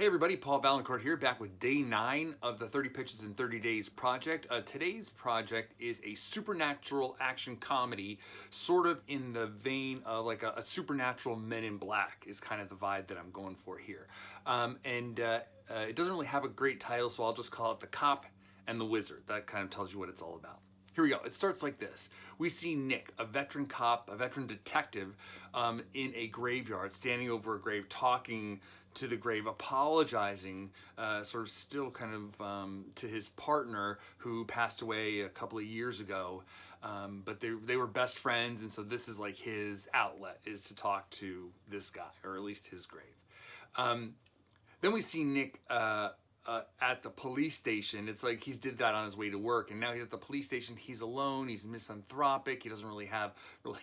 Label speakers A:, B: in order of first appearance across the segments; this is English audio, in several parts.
A: Hey everybody, Paul Vaillancourt here, back with day 9 of the 30 Pitches in 30 Days project. Today's project is a supernatural action comedy, sort of in the vein of like a supernatural Men in Black is kind of the vibe that I'm going for here. It doesn't really have a great title, so I'll just call it The Cop and the Wizard. That kind of tells you what it's all about. Here we go. It starts like this. We see Nick, a veteran cop, a veteran detective, in a graveyard, standing over a grave, talking to the grave, apologizing, sort of still kind of to his partner who passed away a couple of years ago. But they were best friends, and so this is like his outlet, is to talk to this guy, or at least his grave. Then we see Nick at the police station. It's like he's did that on his way to work, and now he's at the police station. He's alone, he's misanthropic, he doesn't really have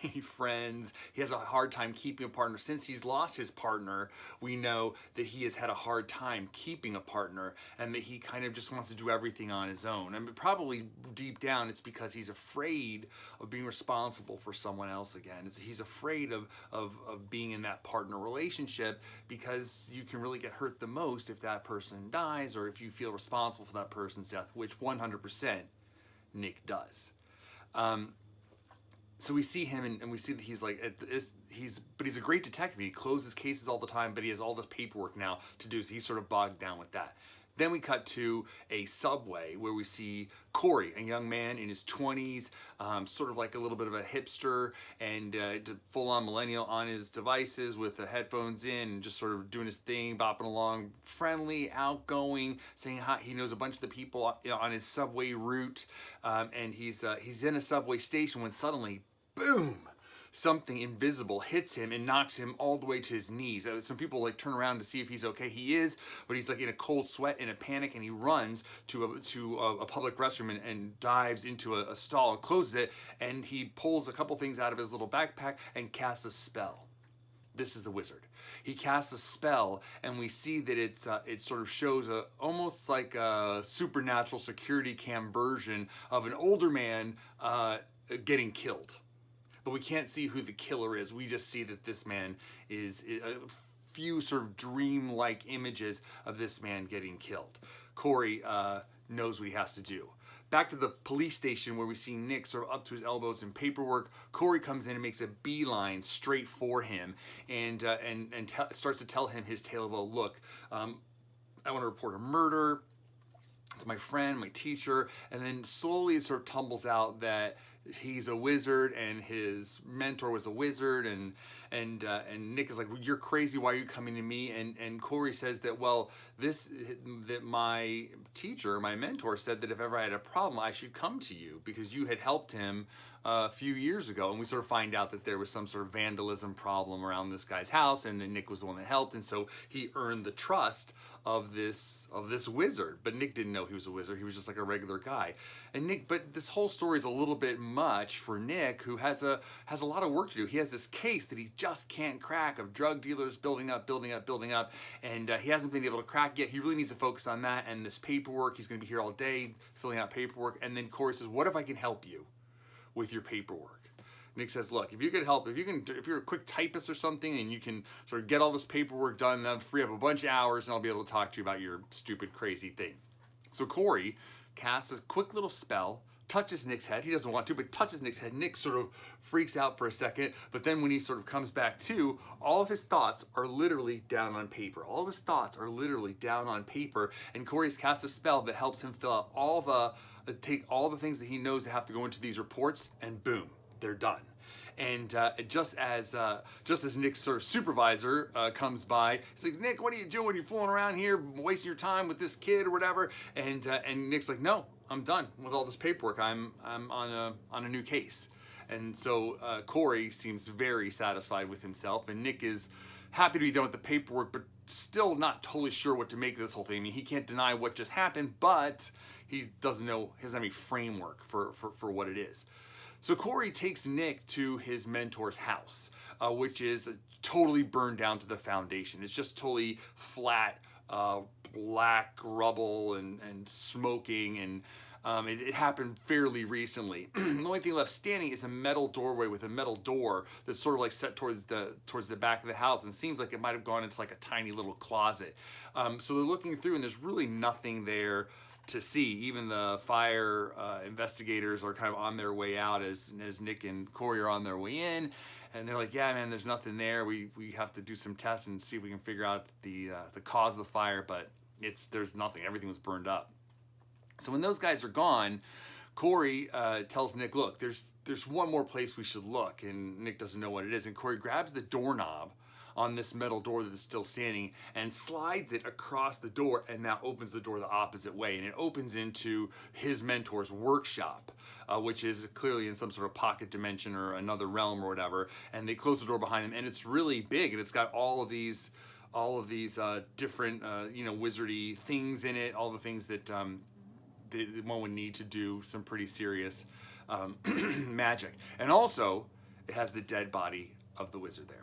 A: any friends. He has a hard time keeping a partner. Since he's lost his partner, we know that he has had a hard time keeping a partner, and that he kind of just wants to do everything on his own. And probably deep down it's because he's afraid of being responsible for someone else again. He's afraid of being in that partner relationship, because you can really get hurt the most if that person dies, or if you feel responsible for that person's death, which 100% Nick does. So we see him, and we see that he's like, but he's a great detective. He closes cases all the time, but he has all this paperwork now to do, so he's sort of bogged down with that. Then we cut to a subway where we see Corey, a young man in his 20s, sort of like a little bit of a hipster, and full-on millennial on his devices with the headphones in, and just sort of doing his thing, bopping along, friendly, outgoing, saying hi. He knows a bunch of the people on his subway route, and he's in a subway station when suddenly, boom! Something invisible hits him and knocks him all the way to his knees. Some people like turn around to see if he's okay. He is, but he's like in a cold sweat, in a panic, and he runs to a public restroom and dives into a stall and closes it, and he pulls a couple things out of his little backpack and casts a spell. This is the wizard. He casts a spell, and we see that it sort of shows almost like a supernatural security cam version of an older man getting killed. But we can't see who the killer is. We just see that this man is a few sort of dream-like images of this man getting killed. Corey knows what he has to do. Back to the police station where we see Nick sort of up to his elbows in paperwork. Corey comes in and makes a beeline straight for him, and starts to tell him his tale of, oh, look, I want to report a murder. It's my friend, my teacher, and then slowly it sort of tumbles out that he's a wizard and his mentor was a wizard, and Nick is like, well, you're crazy, why are you coming to me? And Corey says that, well, that my teacher, my mentor, said that if ever I had a problem, I should come to you because you had helped him a few years ago. And we sort of find out that there was some sort of vandalism problem around this guy's house, and then Nick was the one that helped, and so he earned the trust of this wizard. But Nick didn't know he was a wizard. He was just like a regular guy. But this whole story is a little bit much for Nick, who has a lot of work to do. He has this case that he just can't crack, of drug dealers building up, and he hasn't been able to crack yet. He really needs to focus on that and this paperwork. He's going to be here all day filling out paperwork. And then Corey says, what if I can help you with your paperwork? Nick says, look, if you could help, if you're a quick typist or something and you can sort of get all this paperwork done, that'll free up a bunch of hours, and I'll be able to talk to you about your stupid, crazy thing. So Corey casts a quick little spell, touches Nick's head. He doesn't want to, but touches Nick's head. Nick sort of freaks out for a second, but then when he sort of comes back to, all of his thoughts are literally down on paper. All of his thoughts are literally down on paper, and Corey's cast a spell that helps him fill out take all the things that he knows that have to go into these reports, and boom, they're done. And just as Nick's sort of supervisor comes by, he's like, Nick, what are you doing? You're fooling around here, wasting your time with this kid or whatever. And Nick's like, no, I'm done with all this paperwork. I'm on a new case. And so Corey seems very satisfied with himself, and Nick is happy to be done with the paperwork, but still not totally sure what to make of this whole thing. I mean, he can't deny what just happened, but he doesn't have any framework for what it is. So Corey takes Nick to his mentor's house, which is totally burned down to the foundation. It's just totally flat, black rubble and smoking, It happened fairly recently. The only thing left standing is a metal doorway with a metal door that's sort of like set towards the back of the house, and seems like it might have gone into like a tiny little closet. So they're looking through, and there's really nothing there to see. Even the fire investigators are kind of on their way out as Nick and Corey are on their way in, and they're like, yeah, man, there's nothing there. We have to do some tests and see if we can figure out the cause of the fire, but there's nothing. Everything was burned up. So when those guys are gone, Corey tells Nick, look, there's one more place we should look, and Nick doesn't know what it is, and Corey grabs the doorknob on this metal door that is still standing and slides it across the door, and now opens the door the opposite way, and it opens into his mentor's workshop, which is clearly in some sort of pocket dimension or another realm or whatever. And they close the door behind him, and it's really big, and it's got all of these different wizardy things in it, all the things that one would need to do some pretty serious magic. And also it has the dead body of the wizard there.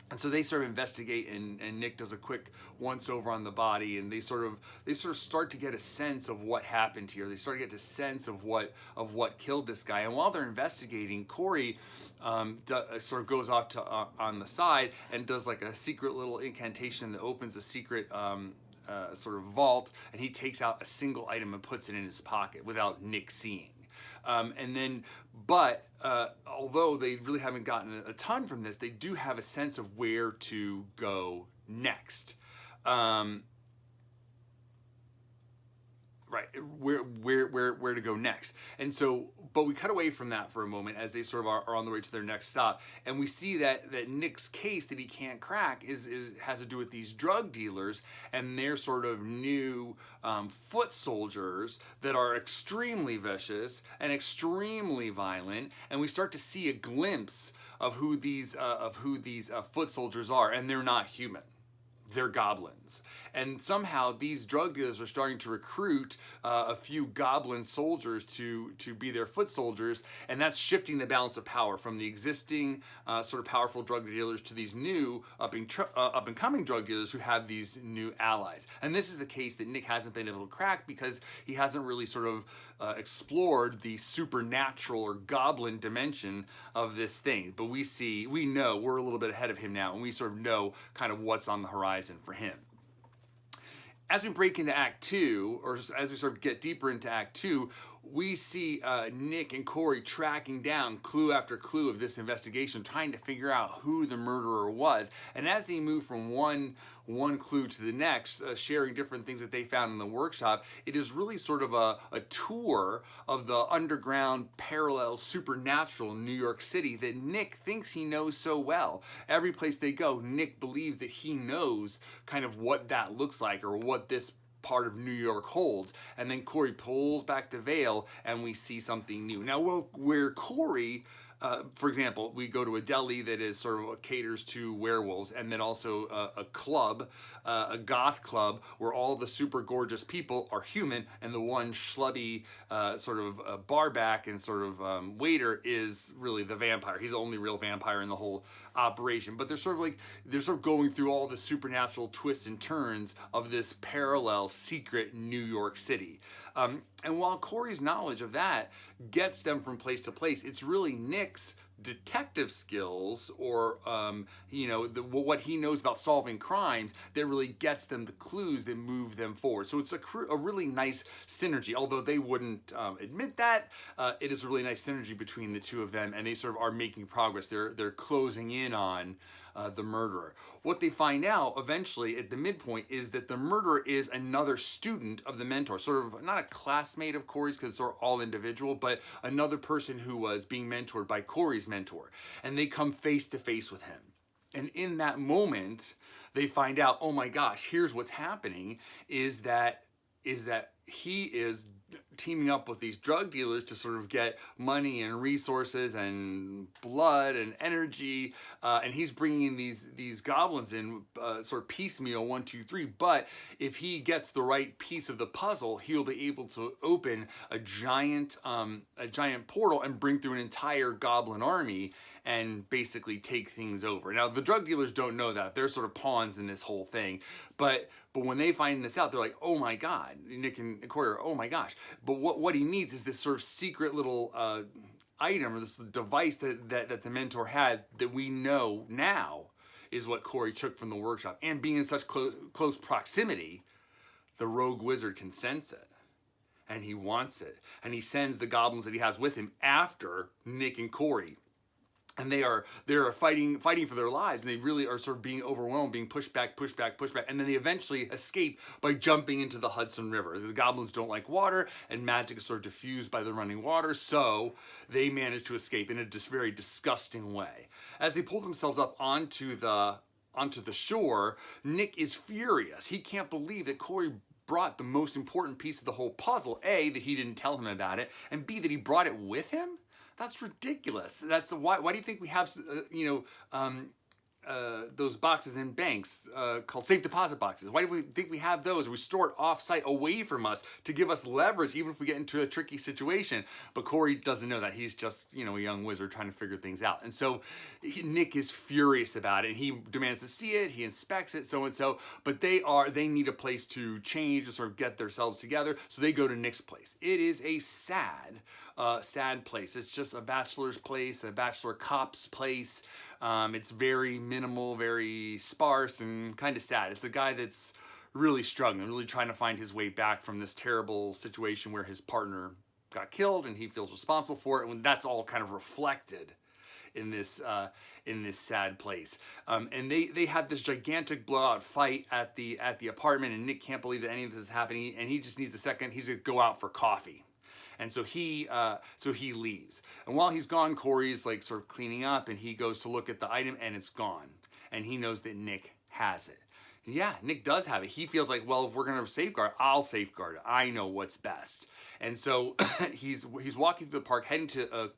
A: And so they sort of investigate, and Nick does a quick once over on the body, and they sort of start to get a sense of what happened here. They start to get a sense of what killed this guy. And while they're investigating, Corey sort of goes off to on the side and does like a secret little incantation that opens a secret sort of vault, and he takes out a single item and puts it in his pocket without Nick seeing. But although they really haven't gotten a ton from this, they do have a sense of where to go next. Right, where to go next. And so, but we cut away from that for a moment as they sort of are on the way to their next stop, and we see that Nick's case that he can't crack has to do with these drug dealers and their sort of new foot soldiers that are extremely vicious and extremely violent, and we start to see a glimpse of who these foot soldiers are, and they're not human. They're goblins. And somehow these drug dealers are starting to recruit a few goblin soldiers to be their foot soldiers, and that's shifting the balance of power from the existing sort of powerful drug dealers to these new up and coming drug dealers who have these new allies. And this is the case that Nick hasn't been able to crack because he hasn't really sort of explored the supernatural or goblin dimension of this thing. But we know we're a little bit ahead of him now, and we sort of know kind of what's on the horizon for him. As we break into Act 2, or as we sort of get deeper into Act 2, we see Nick and Corey tracking down clue after clue of this investigation, trying to figure out who the murderer was. And as they move from one clue to the next, sharing different things that they found in the workshop, it is really sort of a tour of the underground, parallel, supernatural New York City that Nick thinks he knows so well. Every place they go, Nick believes that he knows kind of what that looks like, or what this part of New York holds. And then Corey pulls back the veil, and we see something new. Now, where Corey, for example, we go to a deli that is sort of caters to werewolves, and then also a club, a goth club, where all the super gorgeous people are human, and the one schlubby sort of barback and sort of waiter is really the vampire. He's the only real vampire in the whole operation. But they're sort of going through all the supernatural twists and turns of this parallel secret New York City. And while Corey's knowledge of that gets them from place to place, it's really Nick's detective skills, or what he knows about solving crimes, that really gets them the clues that move them forward. So it's a really nice synergy. Although they wouldn't admit that, it is a really nice synergy between the two of them, and they sort of are making progress. They're closing in on the murderer. What they find out eventually at the midpoint is that the murderer is another student of the mentor, sort of not a classmate of Corey's because they're all individual, but another person who was being mentored by Corey's mentor. And they come face to face with him. And in that moment, they find out, oh my gosh, here's what's happening, is that he is teaming up with these drug dealers to sort of get money and resources and blood and energy, and he's bringing these goblins in sort of piecemeal, 1, 2, 3. But if he gets the right piece of the puzzle, he'll be able to open a giant portal and bring through an entire goblin army and basically take things over. Now, the drug dealers don't know that. They're sort of pawns in this whole thing. But But when they find this out, they're like, oh my God, Nick and Corey are, oh my gosh. But what he needs is this sort of secret little item or this device that the mentor had that we know now is what Corey took from the workshop. And being in such close proximity, the rogue wizard can sense it. And he wants it. And he sends the goblins that he has with him after Nick and Corey. And they're fighting for their lives, and they really are sort of being overwhelmed, being pushed back, and then they eventually escape by jumping into the Hudson River. The goblins don't like water, and magic is sort of diffused by the running water, so they manage to escape in a very disgusting way. As they pull themselves up onto the shore, Nick is furious. He can't believe that Corey brought the most important piece of the whole puzzle. A, that he didn't tell him about it, and B, that he brought it with him. That's ridiculous. That's why do you think we have those boxes in banks called safe deposit boxes? Why do we think we have those? We store it off-site away from us to give us leverage even if we get into a tricky situation. But Corey doesn't know that. He's just, a young wizard trying to figure things out. And so Nick is furious about it. He demands to see it. He inspects it, so and so. But they need a place to change and sort of get themselves together. So they go to Nick's place. It is a sad place. It's just a bachelor's place, a bachelor cop's place. It's very minimal, very sparse, and kind of sad. It's a guy that's really struggling, really trying to find his way back from this terrible situation where his partner got killed and he feels responsible for it. And that's all kind of reflected in this sad place. And they had this gigantic blowout fight at the apartment, and Nick can't believe that any of this is happening, and he just needs a second. He's gonna go out for coffee. And so he leaves. And while he's gone, Corey's like sort of cleaning up, and he goes to look at the item, and it's gone. And he knows that Nick has it. And yeah, Nick does have it. He feels like, well, if we're gonna safeguard, I'll safeguard it. I know what's best. And so he's walking through the park, heading to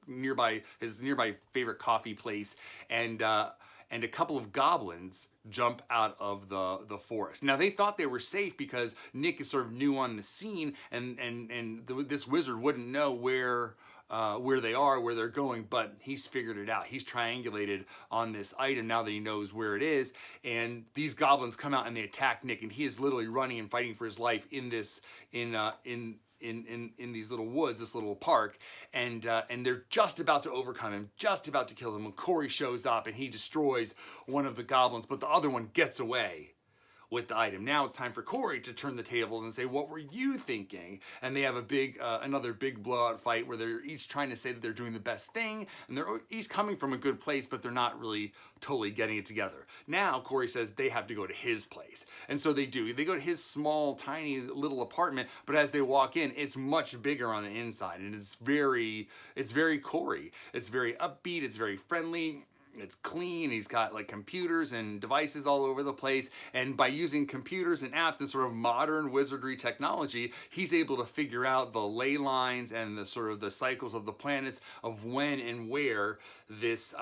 A: his nearby favorite coffee place, and a couple of goblins jump out of the forest. Now, they thought they were safe because Nick is sort of new on the scene, and this wizard wouldn't know where they are, where they're going, but he's figured it out. He's triangulated on this item now that he knows where it is, and these goblins come out and they attack Nick, and he is literally running and fighting for his life in these little woods, this little park, and they're just about to overcome him, just about to kill him when Corey shows up and he destroys one of the goblins, but the other one gets away with the item. Now it's time for Corey to turn the tables and say, what were you thinking? And they have another big blowout fight where they're each trying to say that they're doing the best thing, and they're each coming from a good place, but they're not really totally getting it together. Now Corey says they have to go to his place. And so they do. They go to his small, tiny little apartment, but as they walk in, it's much bigger on the inside, and it's very Corey. It's very upbeat, it's very friendly. It's clean. He's got like computers and devices all over the place. And by using computers and apps and sort of modern wizardry technology, he's able to figure out the ley lines and the sort of the cycles of the planets of when and where this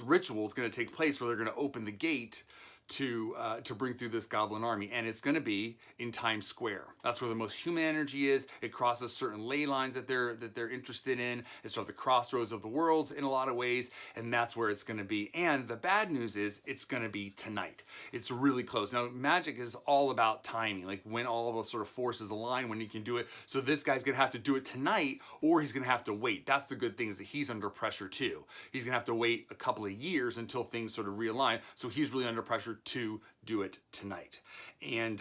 A: ritual is going to take place, where they're going to open the gate to bring through this goblin army, and it's going to be in Times Square. That's where the most human energy is. It crosses certain ley lines that they're interested in. It's sort of the crossroads of the worlds in a lot of ways, and that's where it's going to be. And the bad news is it's going to be tonight. It's really close. Now, magic is all about timing, like when all of those sort of forces align, when you can do it. So this guy's going to have to do it tonight, or he's going to have to wait. That's the good thing, is that he's under pressure too. He's going to have to wait a couple of years until things sort of realign. So he's really under pressure to do it tonight. And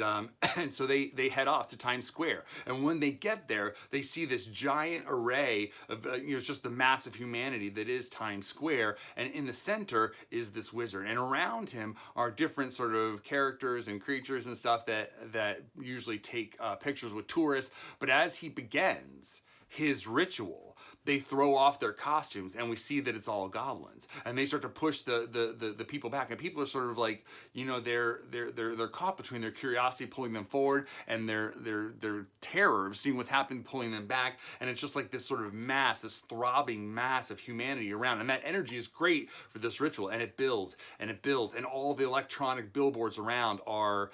A: so they head off to Times Square. And when they get there, they see this giant array of, it's just the mass of humanity that is Times Square. And in the center is this wizard. And around him are different sort of characters and creatures and stuff that usually take pictures with tourists. But as he begins his ritual, they throw off their costumes, and we see that it's all goblins, and they start to push the people back, and people are sort of like, they're caught between their curiosity pulling them forward and their terror of seeing what's happening pulling them back. And it's just like this sort of mass, this throbbing mass of humanity around, and that energy is great for this ritual, and it builds and it builds, and all the electronic billboards around are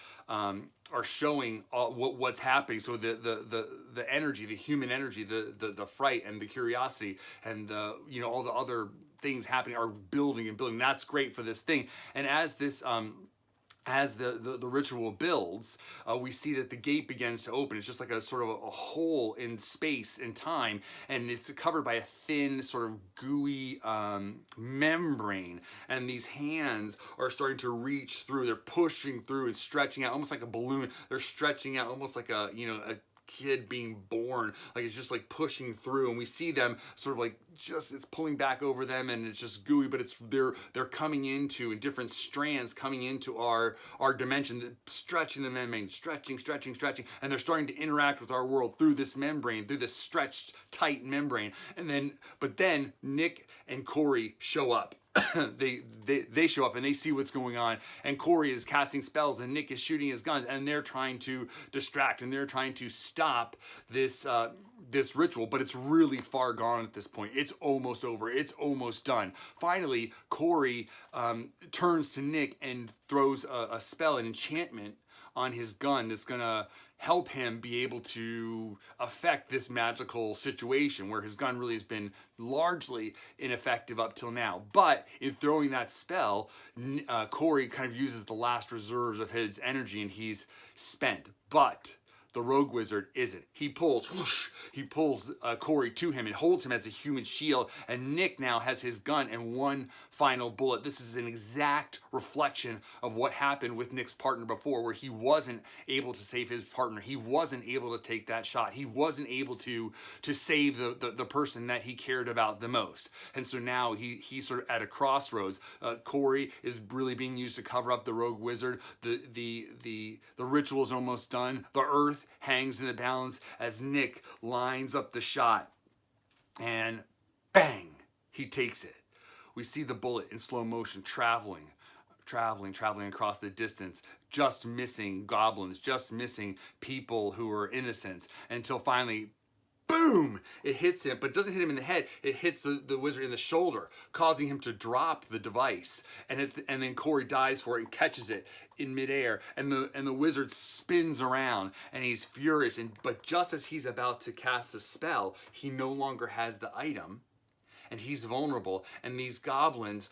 A: showing what's happening. So the energy, the human energy, the fright and the curiosity and all the other things happening are building and building. That's great for this thing. And as this as the ritual builds, we see that the gate begins to open. It's just like a sort of a hole in space and time, and it's covered by a thin sort of gooey membrane, and these hands are starting to reach through. They're pushing through and stretching out almost like a balloon. They're stretching out almost like a kid being born, like it's just like pushing through, and we see them sort of like just, it's pulling back over them, and it's just gooey, but it's they're coming into, in different strands, coming into our dimension, stretching the membrane, stretching, and they're starting to interact with our world through this membrane, through this stretched tight membrane. And then but then Nick and Corey show up. they show up and they see what's going on, and Corey is casting spells and Nick is shooting his guns, and they're trying to distract and they're trying to stop this this ritual, but it's really far gone at this point. It's almost over. It's almost done. Finally, Corey turns to Nick and throws a spell, an enchantment on his gun that's gonna help him be able to affect this magical situation where his gun really has been largely ineffective up till now. But in throwing that spell, Corey kind of uses the last reserves of his energy and he's spent. But the rogue wizard isn't. He pulls Corey to him and holds him as a human shield, and Nick now has his gun and one final bullet. This is an exact reflection of what happened with Nick's partner before, where he wasn't able to save his partner. He wasn't able to take that shot. He wasn't able to save the person that he cared about the most. And so now he's sort of at a crossroads. Corey is really being used to cover up the rogue wizard. The ritual is almost done. The earth hangs in the balance as Nick lines up the shot, and bang, he takes it. We see the bullet in slow motion traveling across the distance, just missing goblins, just missing people who are innocents, until finally, boom, it hits him, but it doesn't hit him in the head. It hits the wizard in the shoulder, causing him to drop the device. And then Corey dives for it and catches it in midair. And the wizard spins around, and he's furious. But just as he's about to cast the spell, he no longer has the item, and he's vulnerable, and these goblins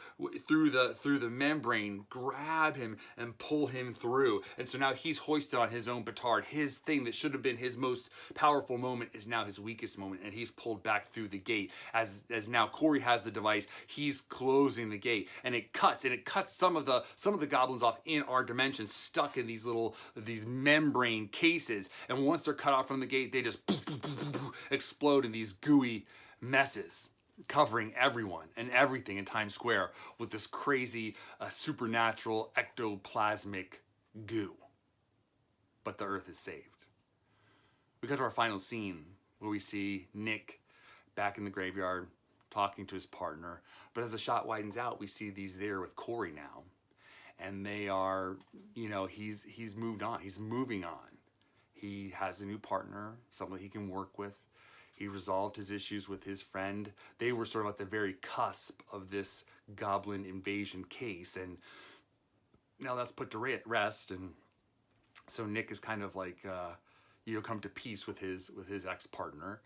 A: through the membrane grab him and pull him through. And so now he's hoisted on his own petard. His thing that should have been his most powerful moment is now his weakest moment, and he's pulled back through the gate. As now Corey has the device, he's closing the gate, and it cuts some of the goblins off in our dimension, stuck in these membrane cases. And once they're cut off from the gate, they just explode in these gooey messes, covering everyone and everything in Times Square with this crazy supernatural ectoplasmic goo. But the earth is saved. We got to our final scene where we see Nick back in the graveyard talking to his partner. But as the shot widens out, we see these there with Corey now. And they are, he's moved on. He's moving on. He has a new partner, someone he can work with. He resolved his issues with his friend. They were sort of at the very cusp of this goblin invasion case, and now that's put to rest. And so Nick is kind of like, come to peace with his ex-partner.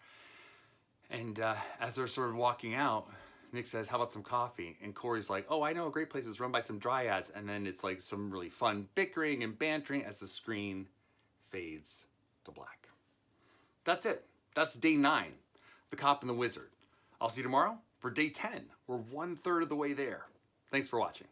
A: And as they're sort of walking out, Nick says, "How about some coffee?" And Corey's like, "Oh, I know a great place. It's run by some dryads." And then it's like some really fun bickering and bantering as the screen fades to black. That's it. That's day 9, The Cop and the Wizard. I'll see you tomorrow for day 10. We're 1/3 of the way there. Thanks for watching.